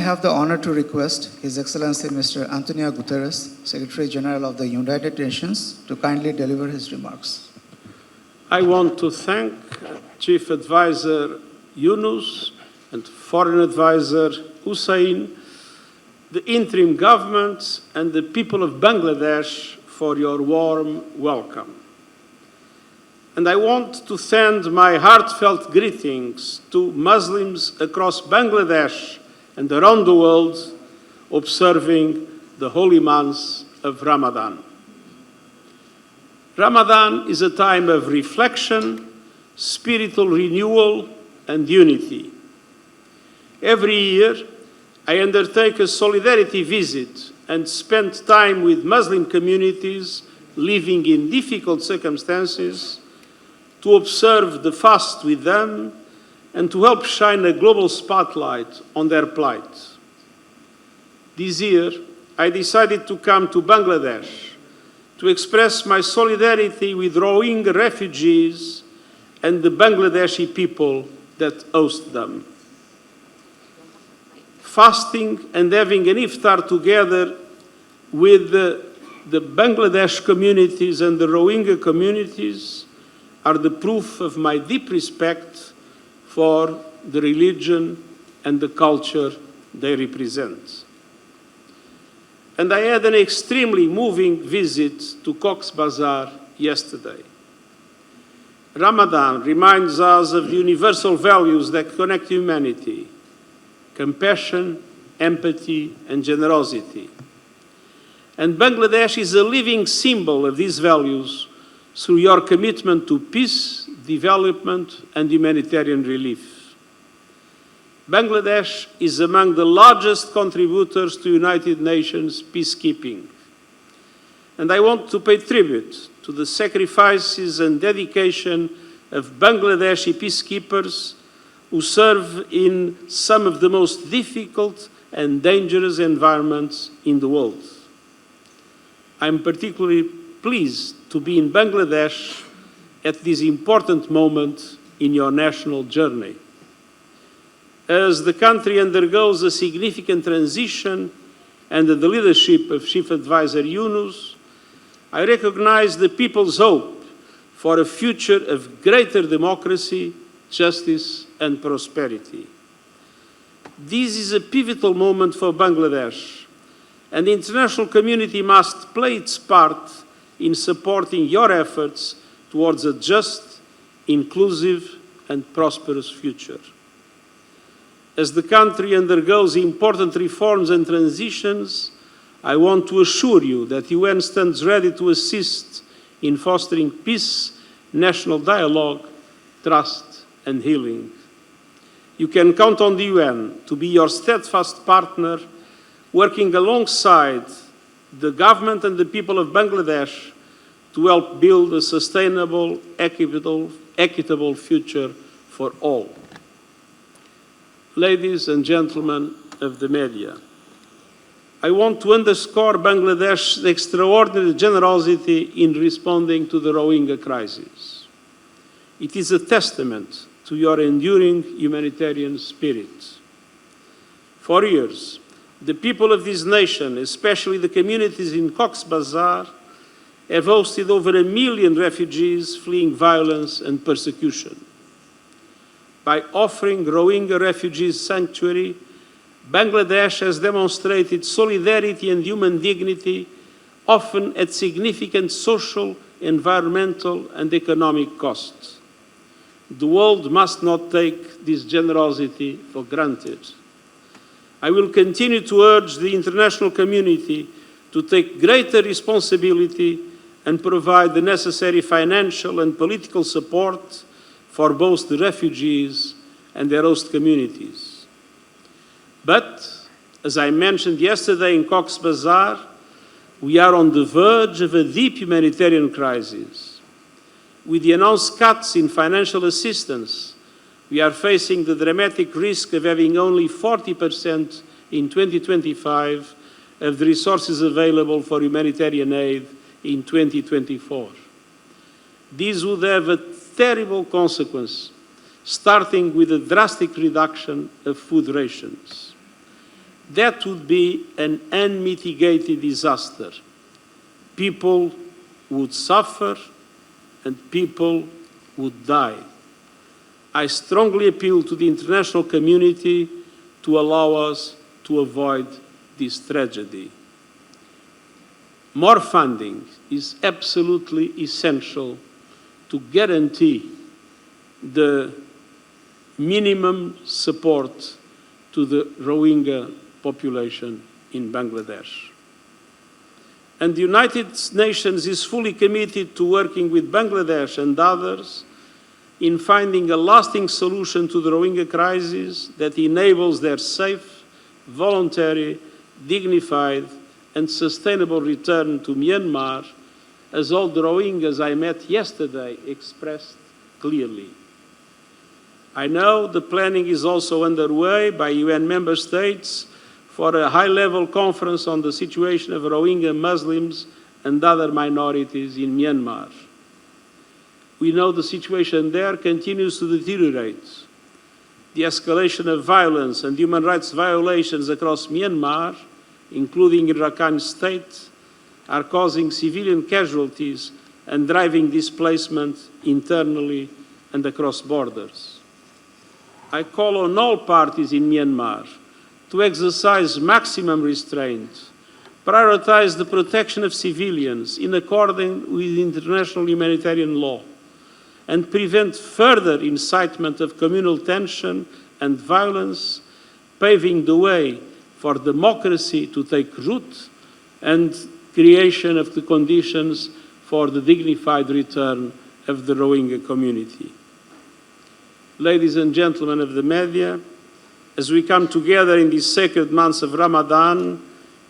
I have the honor to request His Excellency Mr. Antonio Guterres, Secretary General of the United Nations, to kindly deliver his remarks. I want to thank Chief Advisor Yunus and Foreign Advisor Hussein, the interim government and the people of Bangladesh for your warm welcome. And I want to send my heartfelt greetings to Muslims across Bangladesh and around the world observing the holy months of Ramadan. Ramadan is a time of reflection, spiritual renewal, and unity. Every year, I undertake a solidarity visit and spend time with Muslim communities living in difficult circumstances to observe the fast with them and to help shine a global spotlight on their plight. This year, I decided to come to Bangladesh to express my solidarity with Rohingya refugees and the Bangladeshi people that host them. Fasting and having an iftar together with the Bangladesh communities and the Rohingya communities are the proof of my deep respect for the religion and the culture they represent. And I had an extremely moving visit to Cox's Bazar yesterday. Ramadan reminds us of the universal values that connect humanity: compassion, empathy, and generosity. And Bangladesh is a living symbol of these values through your commitment to peace, development, and humanitarian relief. Bangladesh is among the largest contributors to United Nations peacekeeping. And I want to pay tribute to the sacrifices and dedication of Bangladeshi peacekeepers who serve in some of the most difficult and dangerous environments in the world. I'm particularly pleased to be in Bangladesh at this important moment in your national journey. As the country undergoes a significant transition under the leadership of Chief Advisor Yunus, I recognize the people's hope for a future of greater democracy, justice, and prosperity. This is a pivotal moment for Bangladesh, and the international community must play its part in supporting your efforts towards a just, inclusive, and prosperous future. As the country undergoes important reforms and transitions, I want to assure you that the UN stands ready to assist in fostering peace, national dialogue, trust, and healing. You can count on the UN to be your steadfast partner, working alongside the government and the people of Bangladesh to help build a sustainable, equitable future for all. Ladies and gentlemen of the media, I want to underscore Bangladesh's extraordinary generosity in responding to the Rohingya crisis. It is a testament to your enduring humanitarian spirit. For years, the people of this nation, especially the communities in Cox's Bazar, have hosted over 1 million refugees fleeing violence and persecution. By offering Rohingya refugees sanctuary, Bangladesh has demonstrated solidarity and human dignity, often at significant social, environmental, and economic costs. The world must not take this generosity for granted. I will continue to urge the international community to take greater responsibility and provide the necessary financial and political support for both the refugees and their host communities. But, as I mentioned yesterday in Cox's Bazar, we are on the verge of a deep humanitarian crisis. With the announced cuts in financial assistance, we are facing the dramatic risk of having only 40% in 2025 of the resources available for humanitarian aid in 2024. This would have a terrible consequence, starting with a drastic reduction of food rations. that would be an unmitigated disaster. People would suffer and people would die. I strongly appeal to the international community to allow us to avoid this tragedy. More funding is absolutely essential to guarantee the minimum support to the Rohingya population in Bangladesh. And the United Nations is fully committed to working with Bangladesh and others in finding a lasting solution to the Rohingya crisis that enables their safe, voluntary, dignified, and sustainable return to Myanmar, as all the Rohingyas I met yesterday expressed clearly. I know the planning is also underway by UN member states for a high-level conference on the situation of Rohingya Muslims and other minorities in Myanmar. We know the situation there continues to deteriorate. The escalation of violence and human rights violations across Myanmar, including in Rakhine State, are causing civilian casualties and driving displacement internally and across borders. I call on all parties in Myanmar to exercise maximum restraint, prioritize the protection of civilians in accordance with international humanitarian law, and prevent further incitement of communal tension and violence, paving the way for democracy to take root and creation of the conditions for the dignified return of the Rohingya community. Ladies and gentlemen of the media, as we come together in these sacred months of Ramadan,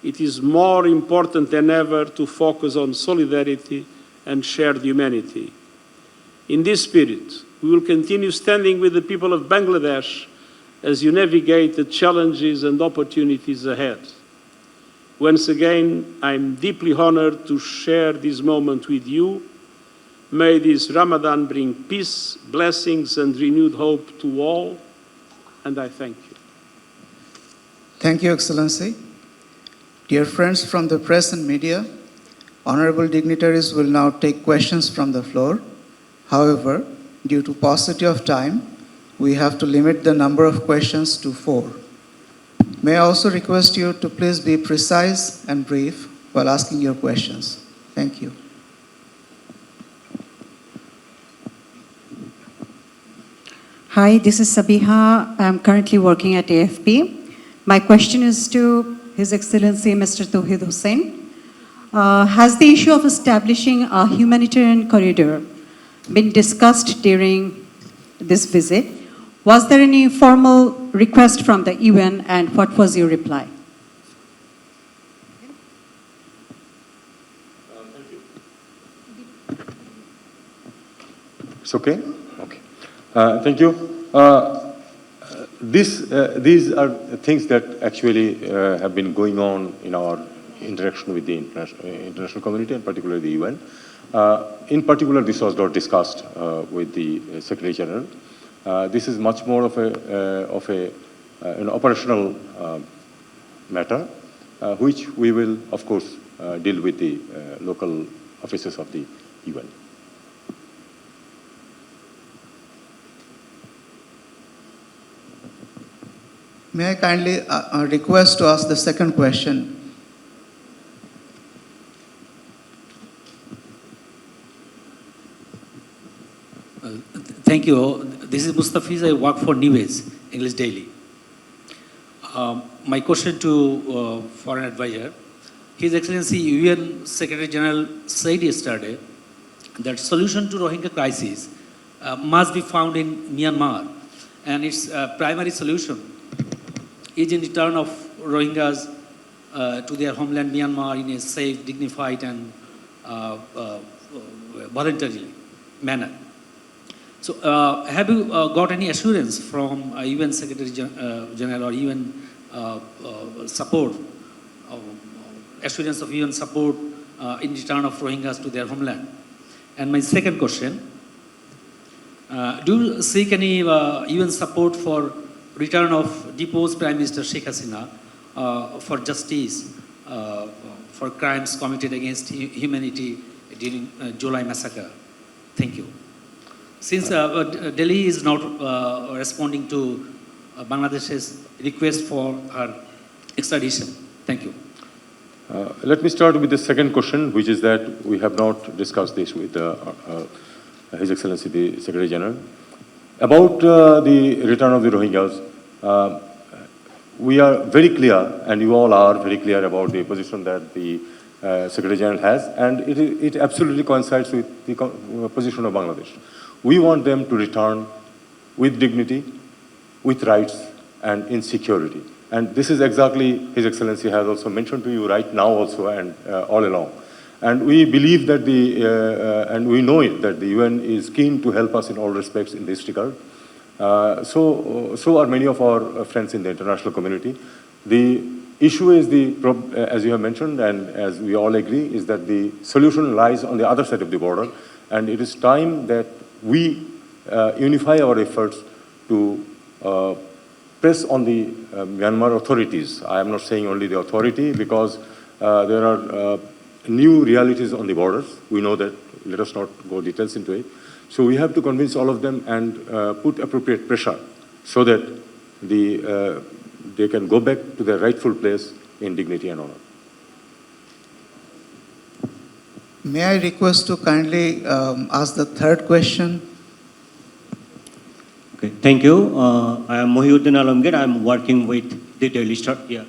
it is more important than ever to focus on solidarity and shared humanity. In this spirit, we will continue standing with the people of Bangladesh as you navigate the challenges and opportunities ahead. Once again, I'm deeply honored to share this moment with you. May this Ramadan bring peace, blessings, and renewed hope to all, and I thank you. Thank you, Excellency. Dear friends from the press and media, honorable dignitaries will now take questions from the floor. However, due to paucity of time, we have to limit the number of questions to 4. May I also request you to please be precise and brief while asking your questions. Thank you. Hi, this is Sabiha. I'm currently working at AFP. My question is to His Excellency Mr. Tauhid Hussain. Has the issue of establishing a humanitarian corridor been discussed during this visit? Was there any formal request from the UN, and what was your reply? Thank you. It's okay? Okay. Thank you. These are things that actually have been going on in our interaction with the international community, and particularly the UN. In particular, this was not discussed with the Secretary General. This is much more of an operational matter, which we will, of course, deal with the local officers of the UN. May I kindly request to ask the second question? Thank you. This is Mustafiz. I work for News, English Daily. My question to Foreign Advisor. His Excellency UN Secretary General said yesterday that solution to Rohingya crisis must be found in Myanmar, and its primary solution is in return of Rohingyas to their homeland Myanmar in a safe, dignified, and voluntary manner. So, have you got any assurance from UN Secretary General or UN support, assurance of UN support in return of Rohingyas to their homeland? And my second question, do you seek any UN support for return of deposed Prime Minister Sheikh Hasina for justice for crimes committed against humanity during July massacre? Thank you. Since Delhi is not responding to Bangladesh's request for her extradition. Thank you. Let me start with the second question, which is that we have not discussed this with His Excellency the Secretary General. About the return of the Rohingyas, we are very clear, and you all are very clear about the position that the Secretary General has, and it absolutely coincides with the position of Bangladesh. We want them to return with dignity, with rights, and in security. And this is exactly His Excellency has also mentioned to you right now also and all along. And we believe that and we know it, that the UN is keen to help us in all respects in this regard. So are many of our friends in the international community. The issue is, as you have mentioned and as we all agree, is that the solution lies on the other side of the border. And it is time that we unify our efforts to press on the Myanmar authorities. I am not saying only the authority, because there are new realities on the borders. We know that. Let us not go details into it. So we have to convince all of them and put appropriate pressure so that they can go back to their rightful place in dignity and honor. May I request to kindly ask the third question? Okay, thank you. I am Mohiuddin Alamgir. I am working with the Daily Star. Yeah,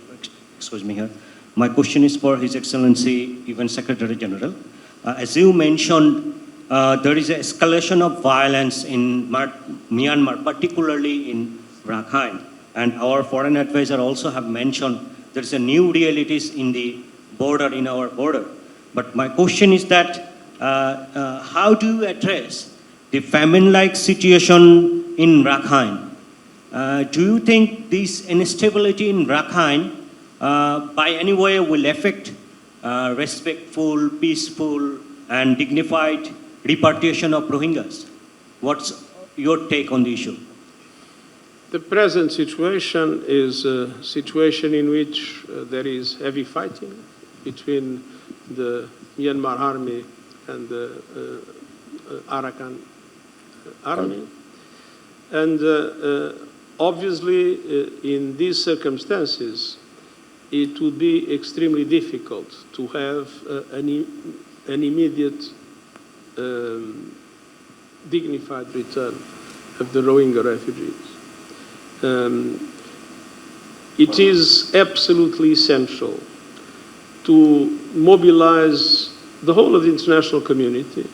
excuse me here. My question is for His Excellency, even Secretary General. As you mentioned, there is an escalation of violence in Myanmar, particularly in Rakhine. And our foreign advisor also have mentioned there is a new realities in the border, in our border. But my question is that how do you address the famine-like situation in Rakhine? Do you think this instability in Rakhine by any way will affect respectful, peaceful, and dignified repatriation of Rohingyas? What's your take on the issue? The present situation is a situation in which there is heavy fighting between the Myanmar army and the Arakan army. And obviously, in these circumstances, it would be extremely difficult to have an immediate dignified return of the Rohingya refugees. It is absolutely essential to mobilize the whole of the international community,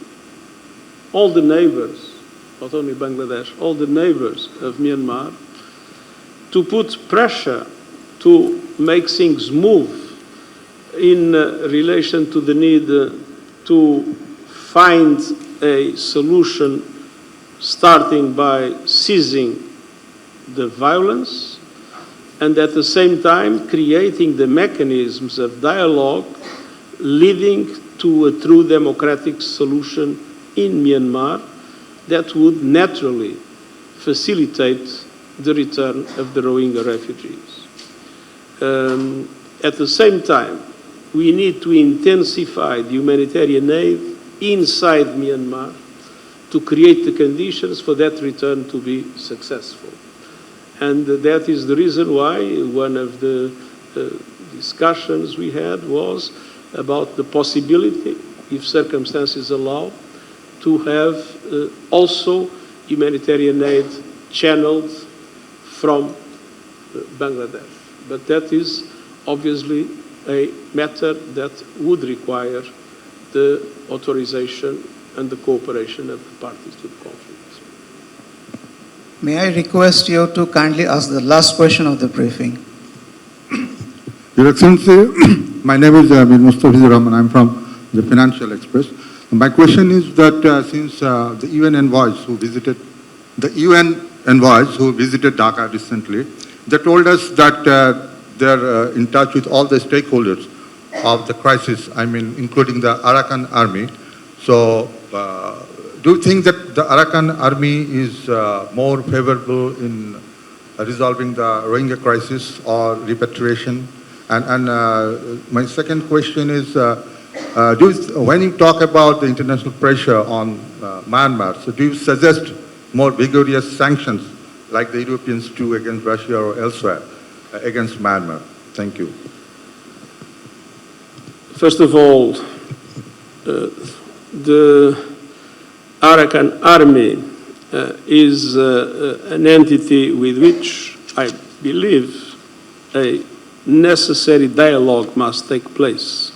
all the neighbors, not only Bangladesh, all the neighbors of Myanmar, to put pressure to make things move in relation to the need to find a solution, starting by ceasing the violence and at the same time creating the mechanisms of dialogue leading to a true democratic solution in Myanmar that would naturally facilitate the return of the Rohingya refugees. At the same time, we need to intensify the humanitarian aid inside Myanmar to create the conditions for that return to be successful. And that is the reason why one of the discussions we had was about the possibility, if circumstances allow, to have also humanitarian aid channeled from Bangladesh. But that is obviously a matter that would require the authorization and the cooperation of the parties to the conflict. May I request you to kindly ask the last question of the briefing? Your Excellency, my name is Mir Mustafiz Rahman. I'm from the Financial Express. My question is that since the UN envoys who visited Dhaka recently, they told us that they're in touch with all the stakeholders of the crisis, I mean, including the Arakan army. So, do you think that the Arakan army is more favorable in resolving the Rohingya crisis or repatriation And my second question is, when you talk about the international pressure on Myanmar, so do you suggest more vigorous sanctions like the Europeans do against Russia or elsewhere against Myanmar? Thank you. First of all, the Arakan Army is an entity with which I believe a necessary dialogue must take place.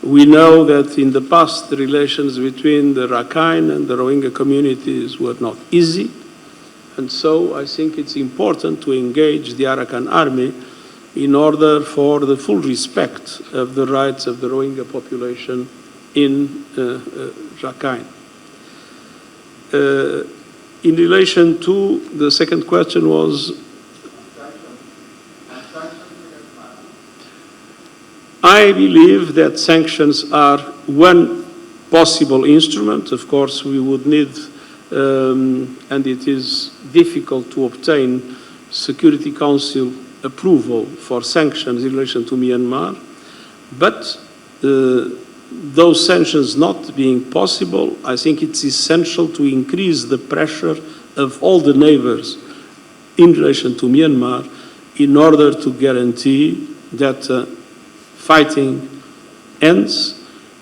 We know that in the past the relations between the Rakhine and the Rohingya communities were not easy, and so I think it's important to engage the Arakan Army in order for the full respect of the rights of the Rohingya population in Rakhine. In relation to the second question was, I believe that sanctions are one possible instrument. Of course, we would need, and it is difficult to obtain, Security Council approval for sanctions in relation to Myanmar. But those sanctions not being possible, I think it's essential to increase the pressure of all the neighbors in relation to Myanmar in order to guarantee that fighting ends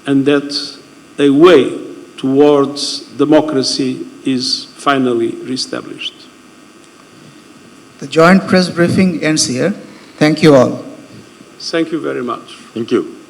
and that a way towards democracy is finally reestablished. The joint press briefing ends here. Thank you all. Thank you very much. Thank you.